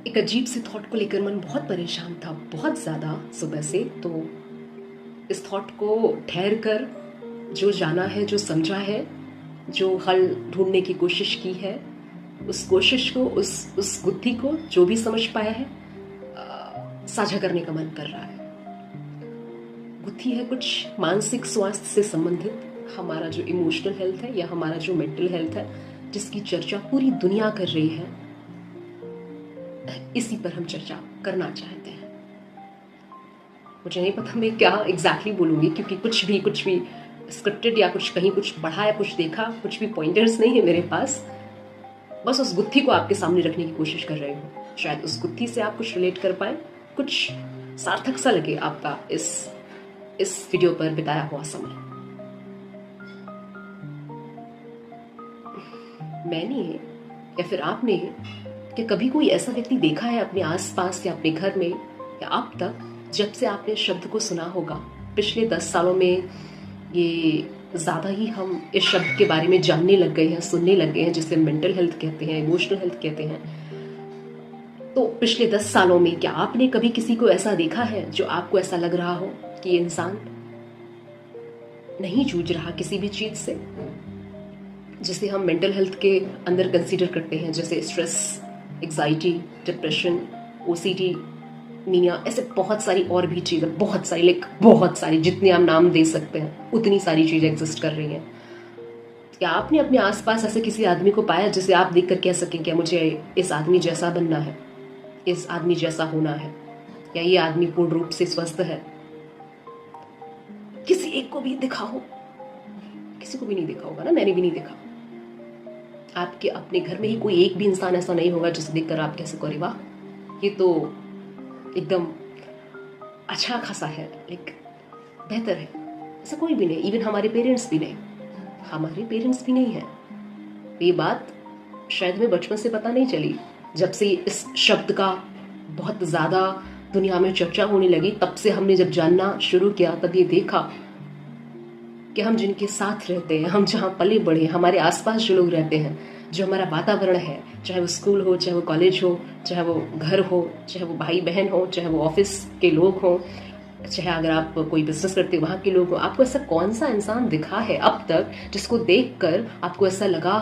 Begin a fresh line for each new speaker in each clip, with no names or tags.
एक अजीब सी थॉट को लेकर मन बहुत परेशान था, बहुत ज़्यादा सुबह से। तो इस थॉट को ठहर कर जो जाना है, जो समझा है, जो हल ढूंढने की कोशिश की है, उस कोशिश को, उस बुद्धि को जो भी समझ पाया है, साझा करने का मन कर रहा है। बुद्धि है कुछ मानसिक स्वास्थ्य से संबंधित, हमारा जो इमोशनल हेल्थ है या हमारा जो मेंटल हेल्थ है, जिसकी चर्चा पूरी दुनिया कर रही है, इसी पर हम चर्चा करना चाहते हैं। मुझे नहीं पता मैं क्या एग्जैक्टली बोलूँगी, क्योंकि कुछ भी स्क्रिप्टेड या कुछ कहीं कुछ पढ़ा या कुछ देखा, कुछ भी पॉइंटर्स नहीं है मेरे पास। बस उस गुत्थी को आपके सामने रखने की कोशिश कर रही हूँ। शायद उस गुत्थी से आप कुछ रिलेट कर पाए, कुछ सार्थक सा लगे आपका इस वीडियो पर बिताया हुआ समय। मैंने या फिर आपने कि कभी कोई ऐसा व्यक्ति देखा है अपने आसपास या अपने घर में या अब तक, जब से आपने शब्द को सुना होगा, पिछले 10 सालों में ये ज़्यादा ही हम इस शब्द के बारे में जानने लग गए हैं, सुनने लग गए हैं, जिसे मेंटल हेल्थ कहते हैं, इमोशनल हेल्थ कहते हैं। तो पिछले 10 सालों में क्या आपने कभी किसी को ऐसा देखा है जो आपको ऐसा लग रहा हो कि ये इंसान नहीं जूझ रहा किसी भी चीज़ से, जिसे हम मेंटल हेल्थ के अंदर कंसीडर करते हैं, जैसे stress, anxiety, depression, OCD, mania, ऐसे बहुत सारी और भी चीज़ें, बहुत सारी जितने आप नाम दे सकते हैं उतनी सारी चीज़ें एग्जिस्ट कर रही हैं। क्या आपने अपने आसपास ऐसे किसी आदमी को पाया जिसे आप देख कर कह सकें कि मुझे इस आदमी जैसा बनना है, इस आदमी जैसा होना है, या ये आदमी पूर्ण रूप से स्वस्थ है? किसी एक को भी दिखा हो? किसी को भी नहीं देखा होगा ना, मैंने भी नहीं देखा। आपके अपने घर में ही कोई एक भी इंसान ऐसा नहीं होगा जिसे देखकर आप कह सको, अरे वाह, ये तो एकदम अच्छा खासा है, लाइक बेहतर है। ऐसा कोई भी नहीं, इवन हमारे पेरेंट्स भी नहीं है। ये बात शायद हमें बचपन से पता नहीं चली, जब से इस शब्द का बहुत ज़्यादा दुनिया में चर्चा होने लगी, तब से हमने जब जानना शुरू किया, तब ये देखा कि हम जिनके साथ रहते हैं, हम जहाँ पले बढ़े, हमारे आसपास जो लोग रहते हैं, जो हमारा वातावरण है, चाहे वो स्कूल हो, चाहे वो कॉलेज हो, चाहे वो घर हो, चाहे वो भाई बहन हो, चाहे वो ऑफिस के लोग हो, चाहे अगर आप कोई बिजनेस करते हो वहाँ के लोग हो, आपको ऐसा कौन सा इंसान दिखा है अब तक जिसको देखकर आपको ऐसा लगा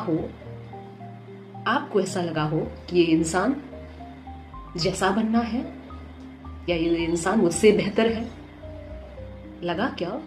हो कि ये इंसान जैसा बनना है, या ये इंसान मुझसे बेहतर है? लगा क्या?